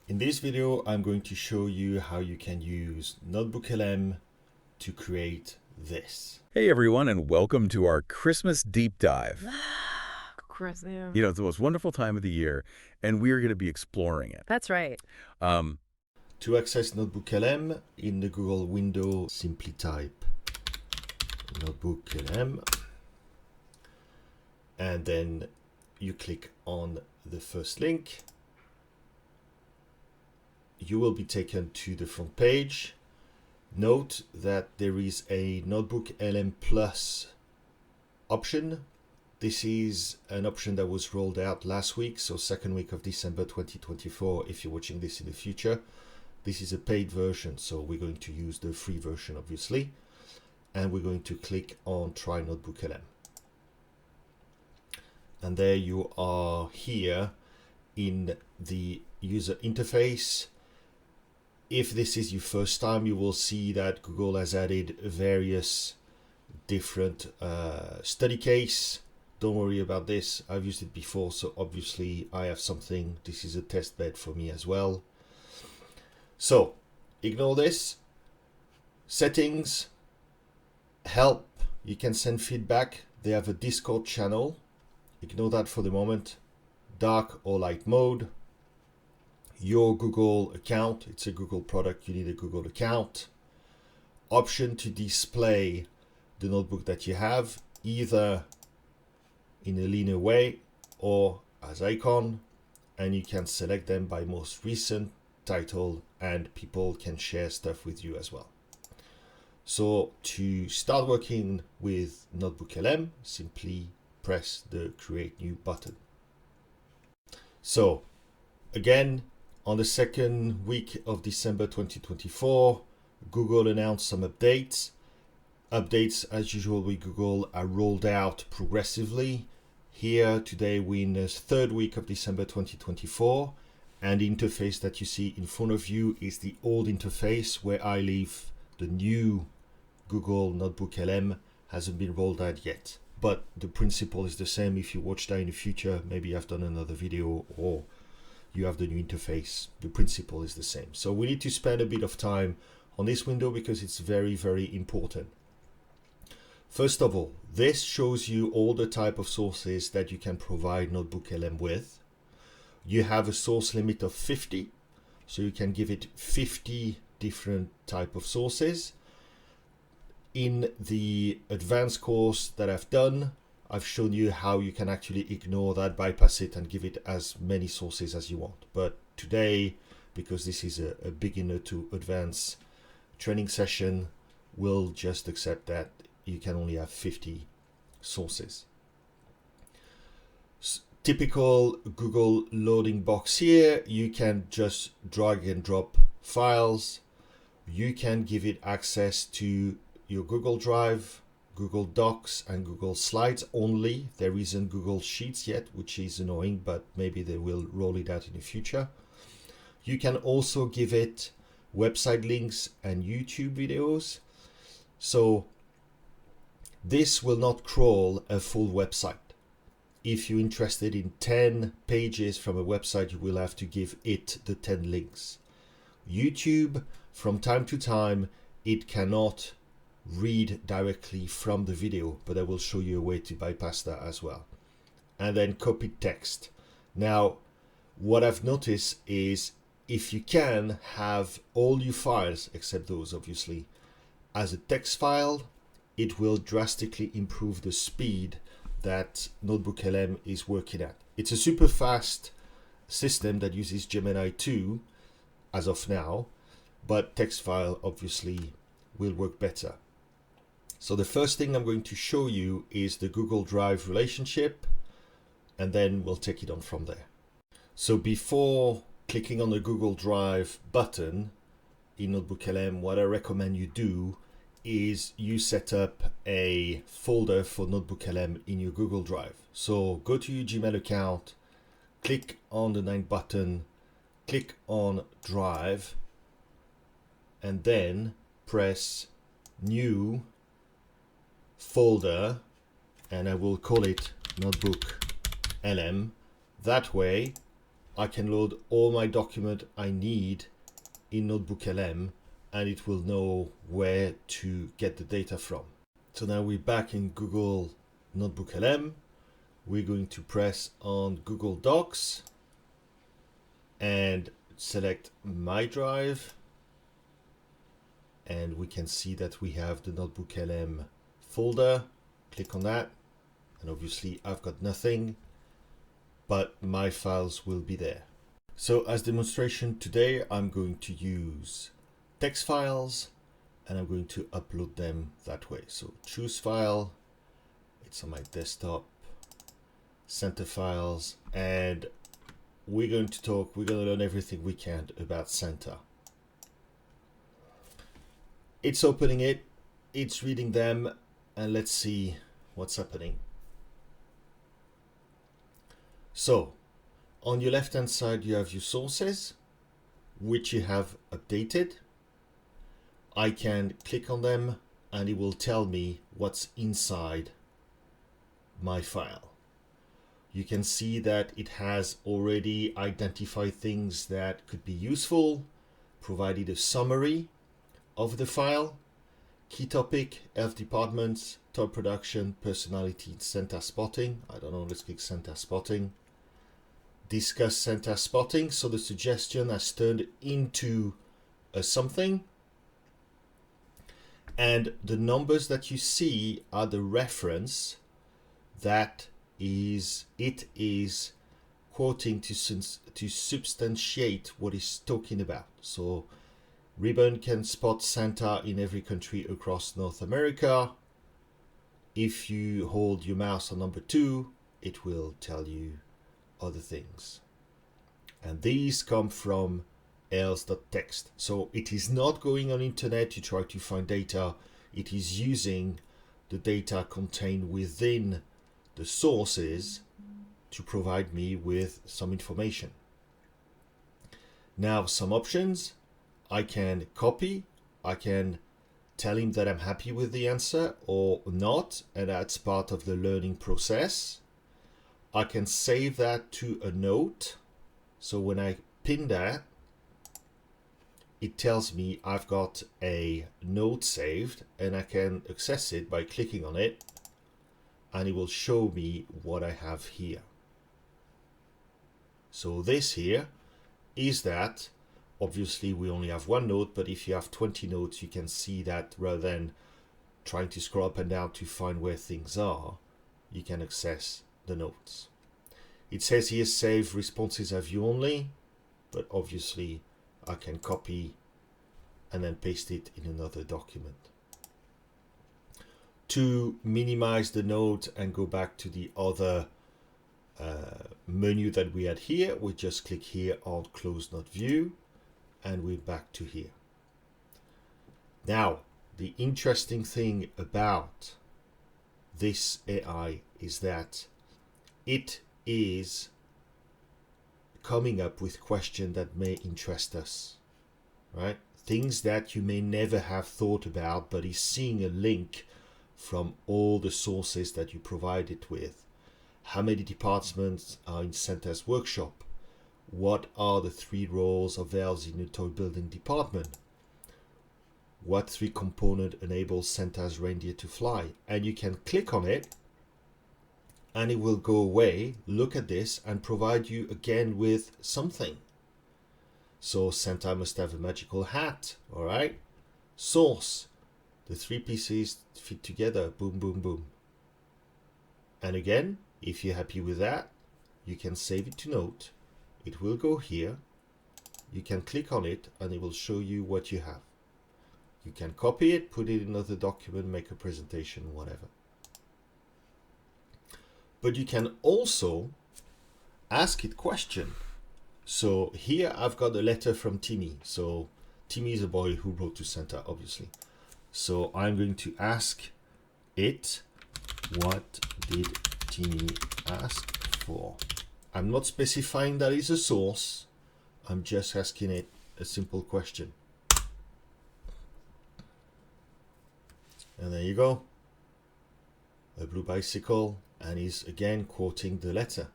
In this video, I'm going to show you how you can use Notebooklm to create this. Hey everyone, and welcome to our Christmas deep dive. Christmas. You know, it's the most wonderful time of the year, and we're going to be exploring it. That's right. To access Notebooklm in the Google window, simply type Notebooklm, and then you click on the first link. You will be taken to the front page. Note that there is a Notebooklm Plus option. This is an option that was rolled out last week, so second week of December 2024, if you're watching this in the future. This is a paid version, so we're going to use the free version, obviously. And we're going to click on Try Notebooklm. And there you are here in the user interface. If this is your first time, you will see that Google has added various different study case. Don't worry about this. I've used it before, so obviously I have something. This is a test bed for me as well. So ignore this. Settings, help. You can send feedback. They have a Discord channel. Ignore that for the moment. Dark or light mode. Your Google account, it's a Google product, you need a Google account. Option to display the notebook that you have, either in a linear way or as icon, and you can select them by most recent, title, and people can share stuff with you as well. So to start working with Notebooklm, simply press the Create New button. So again, on the second week of December 2024, Google announced some updates. Updates, as usual with Google, are rolled out progressively. Here today we're in the third week of December 2024, and the interface that you see in front of you is the old interface where I live. The new Google Notebooklm hasn't been rolled out yet, but the principle is the same. If you watch that in the future, maybe I've done another video or you have the new interface. The principle is the same. So we need to spend a bit of time on this window because it's very, very important. First of all, this shows you all the type of sources that you can provide Notebooklm with. You have a source limit of 50, so you can give it 50 different type of sources. In the advanced course that I've done, I've shown you how you can actually ignore that, bypass it, and give it as many sources as you want. But today, because this is a beginner to advanced training session, we'll just accept that you can only have 50 sources. Typical Google loading box here, you can just drag and drop files. You can give it access to your Google Drive, Google Docs, and Google Slides only. There isn't Google Sheets yet, which is annoying, but maybe they will roll it out in the future. You can also give it website links and YouTube videos. So this will not crawl a full website. If you're interested in 10 pages from a website, you will have to give it the 10 links. YouTube, from time to time, it cannot read directly from the video, but I will show you a way to bypass that as well. And then copied text. Now, what I've noticed is if you can have all your files, except those obviously, as a text file, it will drastically improve the speed that Notebooklm is working at. It's a super fast system that uses Gemini 2 as of now, but text file obviously will work better. So the first thing I'm going to show you is the Google Drive relationship, and then we'll take it on from there. So before clicking on the Google Drive button in Notebooklm, what I recommend you do is you set up a folder for Notebooklm in your Google Drive. So go to your Gmail account, click on the 9 button, click on Drive, and then press New Folder, and I will call it Notebooklm. That way I can load all my document I need in Notebooklm, and it will know where to get the data from. So now we're back in Google Notebooklm. We're going to press on Google Docs and select My Drive. And we can see that we have the Notebooklm folder. Click on that. And obviously I've got nothing, but my files will be there. So as demonstration today, I'm going to use text files and I'm going to upload them that way. So choose file, it's on my desktop, center files, and we're going to learn everything we can about center. It's opening it, it's reading them, and let's see what's happening. So on your left hand side, you have your sources, which you have updated. I can click on them and it will tell me what's inside my file. You can see that it has already identified things that could be useful, provided a summary of the file, key topic, health departments, top production, personality, center spotting. I don't know, let's click center spotting. Discuss center spotting. So the suggestion has turned into a something. And the numbers that you see are the reference that it is quoting to substantiate what it's talking about. So Ribbon can spot Santa in every country across North America. If you hold your mouse on number 2, it will tell you other things. And these come from else.txt. So it is not going on internet to try to find data. It is using the data contained within the sources to provide me with some information. Now, some options. I can copy, I can tell him that I'm happy with the answer or not, and that's part of the learning process. I can save that to a note. So when I pin that, it tells me I've got a note saved, and I can access it by clicking on it, and it will show me what I have here. So this here is that. Obviously, we only have one note, but if you have 20 notes, you can see that rather than trying to scroll up and down to find where things are, you can access the notes. It says here, save responses as view only, but obviously I can copy and then paste it in another document. To minimize the note and go back to the other menu that we had here, we just click here on Close Not View, and we're back to here. Now, the interesting thing about this AI is that it is coming up with questions that may interest us, right? Things that you may never have thought about, but is seeing a link from all the sources that you provide it with. How many departments are in Santa's workshop? What are the 3 roles of elves in the toy building department? What 3 components enable Santa's reindeer to fly? And you can click on it and it will go away, look at this, and provide you again with something. So Santa must have a magical hat, all right? Source, the 3 pieces fit together, boom, boom, boom. And again, if you're happy with that, you can save it to note. It will go here. You can click on it and it will show you what you have. You can copy it, put it in another document, make a presentation, whatever. But you can also ask it question. So here I've got a letter from Timmy. So Timmy is a boy who wrote to Santa, obviously. So I'm going to ask it, what did Timmy ask for? I'm not specifying that is a source. I'm just asking it a simple question. And there you go. A blue bicycle, and he's again quoting the letter.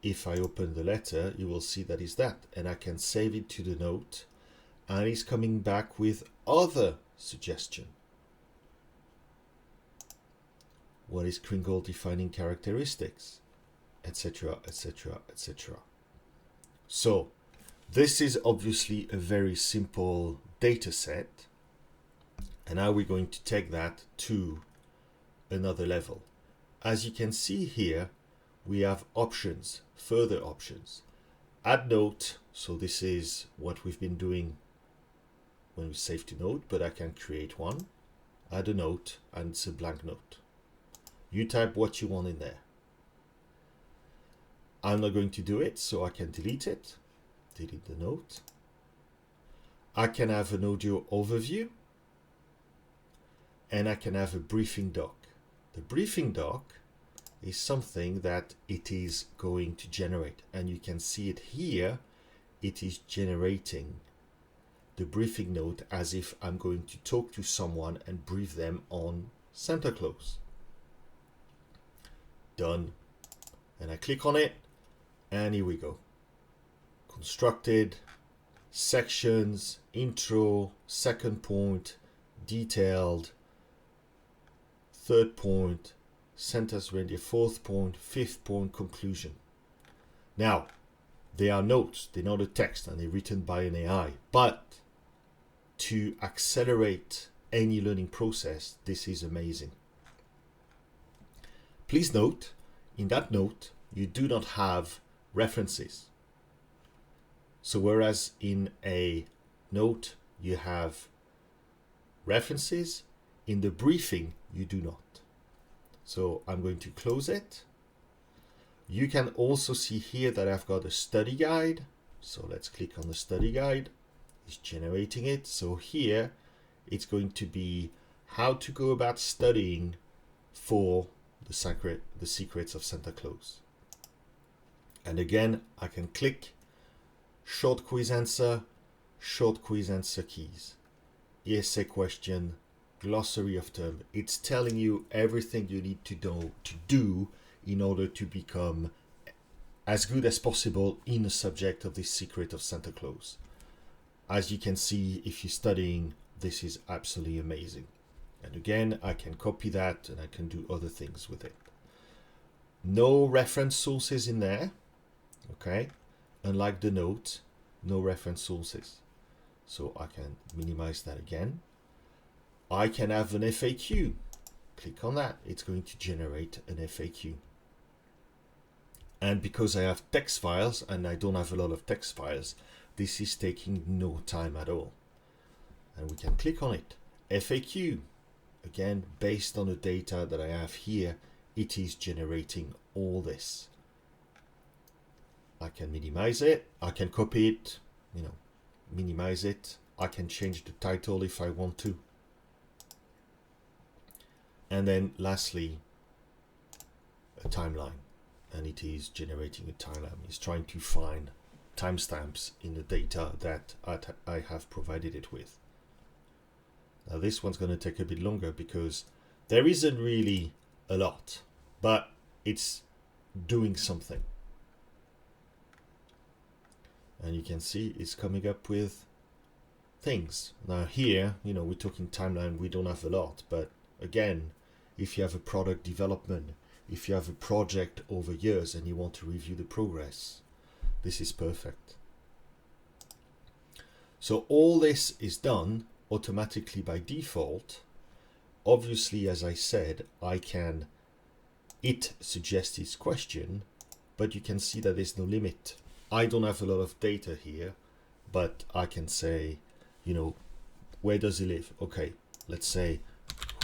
if I open the letter, you will see that is that, and I can save it to the note, and it's coming back with other suggestion. What is Kringle defining characteristics, etc., etc., etc. So this is obviously a very simple data set, and now we're going to take that to another level. As you can see here, we have options, further options. Add note, so this is what we've been doing when we save to note, but I can create one, add a note, and it's a blank note. You type what you want in there. I'm not going to do it, so I can delete it, delete the note. I can have an audio overview, and I can have a briefing doc. The briefing doc is something that it is going to generate, and you can see it here. It is generating the briefing note as if I'm going to talk to someone and brief them on Santa Claus. Done. And I click on it, and here we go. Constructed, sections, intro, second point, detailed, third point, sentence ready, fourth point, fifth point, conclusion. Now, they are notes, they're not a text, and they're written by an AI. But to accelerate any learning process, this is amazing. Please note, in that note, you do not have references. So whereas in a note you have references, in the briefing you do not. So I'm going to close it. You can also see here that I've got a study guide. So let's click on the study guide. It's generating it. So here it's going to be how to go about studying for the secrets of Santa Claus. And again, I can click short quiz answer keys, essay question, glossary of term. It's telling you everything you need to know to do in order to become as good as possible in the subject of the secret of Santa Claus. As you can see, if you're studying, this is absolutely amazing. And again, I can copy that and I can do other things with it. No reference sources in there, okay? Unlike the note, no reference sources. So I can minimize that again. I can have an FAQ. Click on that. It's going to generate an FAQ. And because I have text files and I don't have a lot of text files, this is taking no time at all. And we can click on it. FAQ. Again, based on the data that I have here, it is generating all this. I can minimize it. I can copy it, minimize it. I can change the title if I want to. And then lastly, a timeline. And it is generating a timeline. It's trying to find timestamps in the data that I have provided it with. Now this one's going to take a bit longer because there isn't really a lot, but it's doing something. And you can see it's coming up with things. Now here, we're talking timeline, we don't have a lot, but again, if you have a product development, if you have a project over years and you want to review the progress, this is perfect. So all this is done automatically by default. Obviously, as I said, it suggests its question, but you can see that there's no limit. I don't have a lot of data here, but I can say, where does he live? Okay, let's say,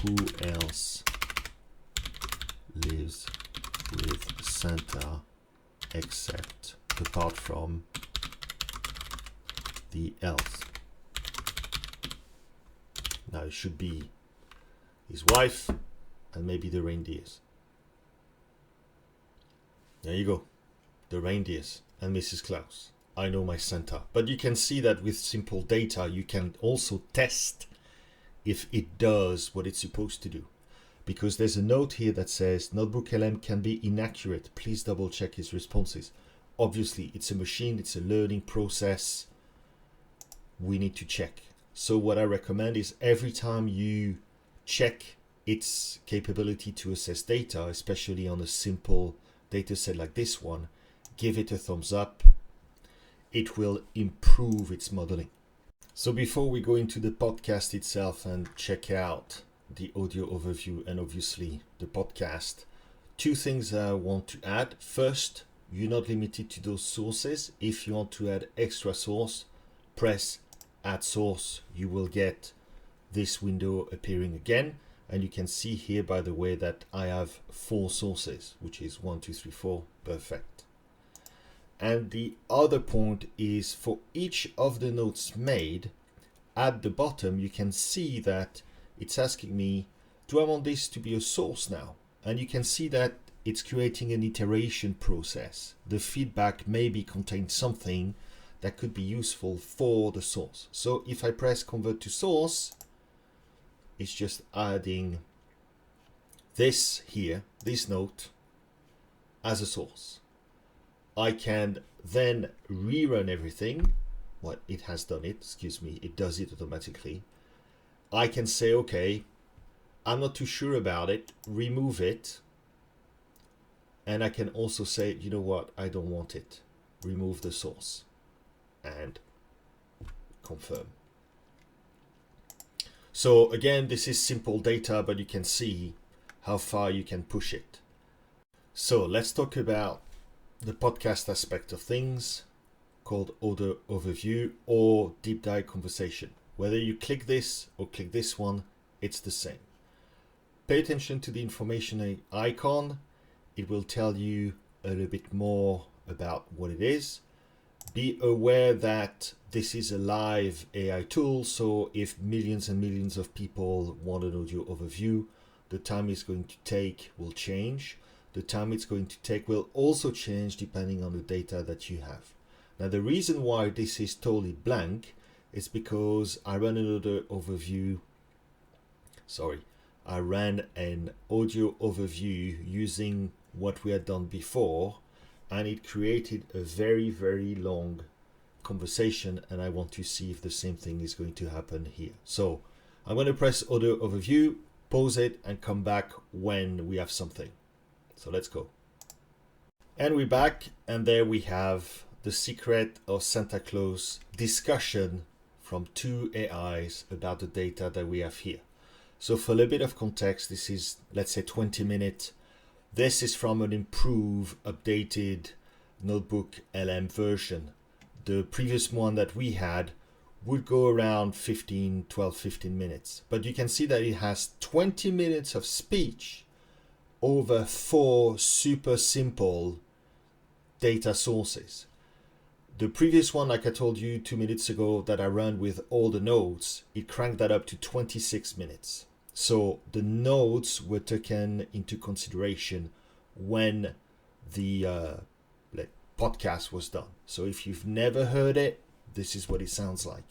who else lives with Santa except apart from the elves? Now it should be his wife and maybe the reindeers. There you go, the reindeers and Mrs. Claus. I know my Santa. But you can see that with simple data, you can also test if it does what it's supposed to do. Because there's a note here that says Notebooklm can be inaccurate. Please double check his responses. obviously it's a machine, it's a learning process. We need to check. So what I recommend is every time you check its capability to assess data, especially on a simple data set like this one, give it a thumbs up. It will improve its modeling. So before we go into the podcast itself and check out the audio overview and obviously the podcast, two things I want to add. First, you're not limited to those sources. If you want to add extra source, press add source. You will get this window appearing again. And you can see here, by the way, that I have 4 sources, which is 1, 2, 3, 4. Perfect. And the other point is for each of the notes made, at the bottom, you can see that it's asking me, do I want this to be a source now? And you can see that it's creating an iteration process. The feedback maybe contains something that could be useful for the source. So if I press convert to source, it's just adding this here, this note, as a source. I can then rerun everything. Well, it has done it, excuse me, it does it automatically. I can say, okay, I'm not too sure about it, remove it. And I can also say, you know what, I don't want it. Remove the source and confirm. So again, this is simple data, but you can see how far you can push it. So let's talk about the podcast aspect of things, called audio overview or deep dive conversation. Whether you click this or click this one, it's the same. Pay attention to the information icon. It will tell you a little bit more about what it is. Be aware that this is a live AI tool, so if millions and millions of people want an audio overview, the time it's going to take will change. The time it's going to take will also change depending on the data that you have. Now, the reason why this is totally blank is because I ran another overview. I ran an audio overview using what we had done before, and it created a very, very long conversation, and I want to see if the same thing is going to happen here. So I'm going to press audio overview, pause it, and come back when we have something. So let's go. And we're back, and there we have the secret of Santa Claus discussion from 2 AIs about the data that we have here. So for a little bit of context, this is, let's say, 20 minutes. This is from an improved, updated Notebooklm version. The previous one that we had would go around 12, 15 minutes. But you can see that it has 20 minutes of speech over 4 super simple data sources. The previous one, like I told you 2 minutes ago, that I ran with all the nodes, it cranked that up to 26 minutes. So the nodes were taken into consideration when the podcast was done. So if you've never heard it, this is what it sounds like.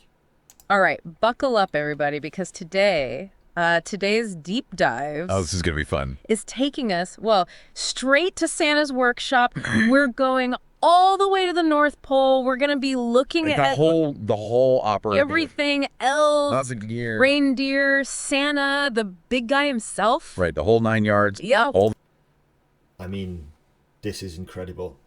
All right, buckle up, everybody, because today's deep dives Oh, this is going to be fun. is taking us, well, straight to Santa's workshop. We're going all the way to the North Pole. We're going to be looking Like at the whole opera. everything else. Lots of gear. Reindeer, Santa, the big guy himself. Right, the whole 9 yards. Yeah. I mean, this is incredible.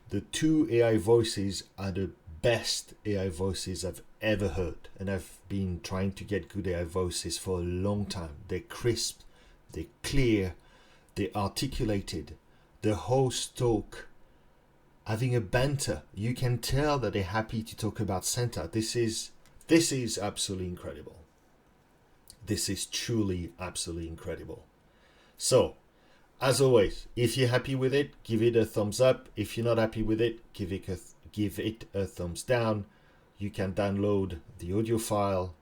The 2 AI voices are the best AI voices I've ever heard. And I've been trying to get good AI voices for a long time. They're crisp, they're clear, they're articulated. The hosts talk, having a banter. You can tell that they're happy to talk about Santa. This is absolutely incredible. This is truly absolutely incredible. So, as always, if you're happy with it, give it a thumbs up. If you're not happy with it, give it a thumbs down. You can download the audio file,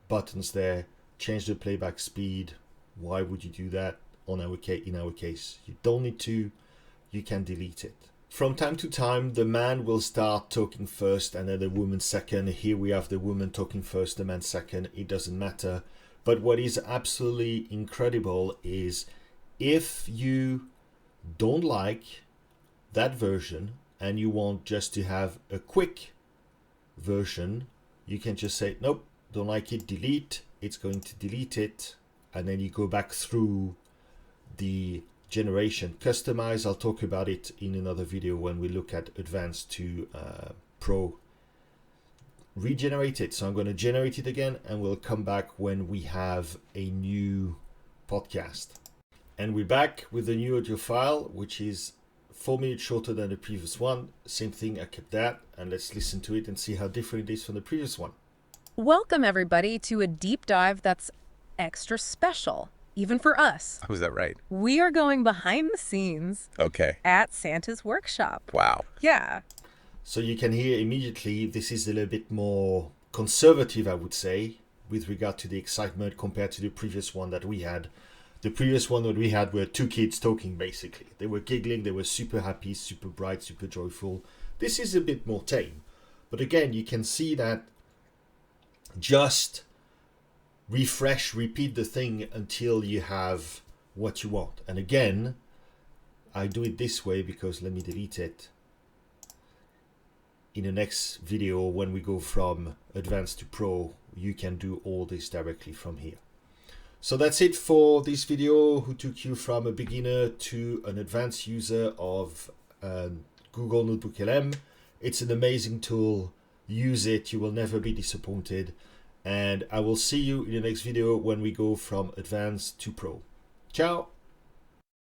buttons there, change the playback speed. Why would you do that? In our case, you don't need to. You can delete it. From time to time, the man will start talking first and then the woman second. Here we have the woman talking first, the man second. It doesn't matter. But what is absolutely incredible is if you don't like that version and you want just to have a quick version, you can just say, nope, don't like it, delete. It's going to delete it. And then you go back through the generation customize. I'll talk about it in another video when we look at advanced to pro. Regenerate it. So I'm going to generate it again, and we'll come back when we have a new podcast. And we're back with the new audio file, which is 4 minutes shorter than the previous one. Same thing, I kept that, and let's listen to it and see how different it is from the previous one. Welcome, everybody, to a deep dive that's extra special, even for us. Oh, is that right? We are going behind the scenes Okay. at Santa's workshop. Wow. Yeah. So you can hear immediately this is a little bit more conservative, I would say, with regard to the excitement compared to the previous one that we had. The previous one that we had were two kids talking, basically. They were giggling, they were super happy, super bright, super joyful. This is a bit more tame. But again, you can see that just refresh, repeat the thing until you have what you want. And again, I do it this way because, let me delete it. In the next video, when we go from advanced to pro, you can do all this directly from here. So that's it for this video, who took you from a beginner to an advanced user of Google Notebooklm. It's an amazing tool. Use it, you will never be disappointed. And I will see you in the next video when we go from advanced to pro. Ciao!